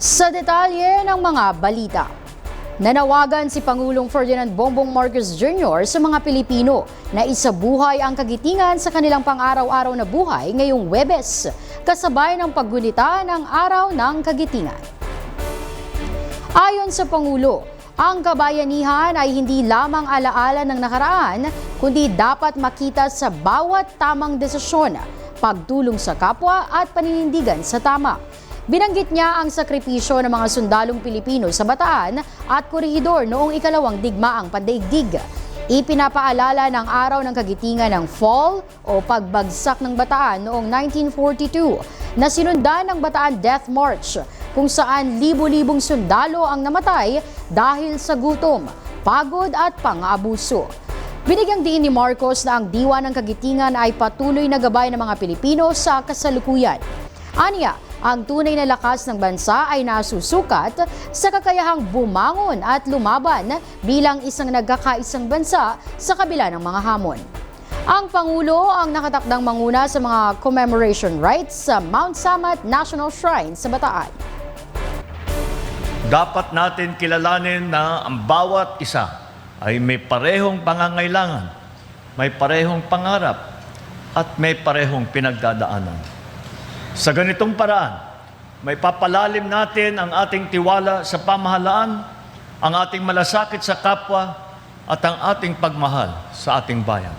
Sa detalye ng mga balita, nanawagan si Pangulong Ferdinand Bongbong Marcos Jr. sa mga Pilipino na isabuhay ang kagitingan sa kanilang pang-araw-araw na buhay ngayong Huwebes, kasabay ng paggunita ng Araw ng Kagitingan. Ayon sa Pangulo, ang kabayanihan ay hindi lamang alaala ng nakaraan, kundi dapat makita sa bawat tamang desisyon, pagtulong sa kapwa at paninindigan sa tama. Binanggit niya ang sakripisyo ng mga sundalong Pilipino sa Bataan at Corregidor noong ikalawang digmaang pandaigdig. Ipinapaalala ng Araw ng Kagitingan ng Fall o pagbagsak ng Bataan noong 1942 na sinundan ng Bataan Death March, kung saan libo-libong sundalo ang namatay dahil sa gutom, pagod at pang-aabuso. Binigyang diin ni Marcos na ang Diwa ng Kagitingan ay patuloy na gabay ng mga Pilipino sa kasalukuyan. Aniya, ang tunay na lakas ng bansa ay nasusukat sa kakayahang bumangon at lumaban bilang isang nagkakaisang bansa sa kabila ng mga hamon. Ang Pangulo ang nakatakdang manguna sa mga commemoration rites sa Mount Samat National Shrine sa Bataan. Dapat natin kilalanin na ang bawat isa ay may parehong pangangailangan, may parehong pangarap, at may parehong pinagdadaanan. Sa ganitong paraan, may papalalim natin ang ating tiwala sa pamahalaan, ang ating malasakit sa kapwa, at ang ating pagmahal sa ating bayan.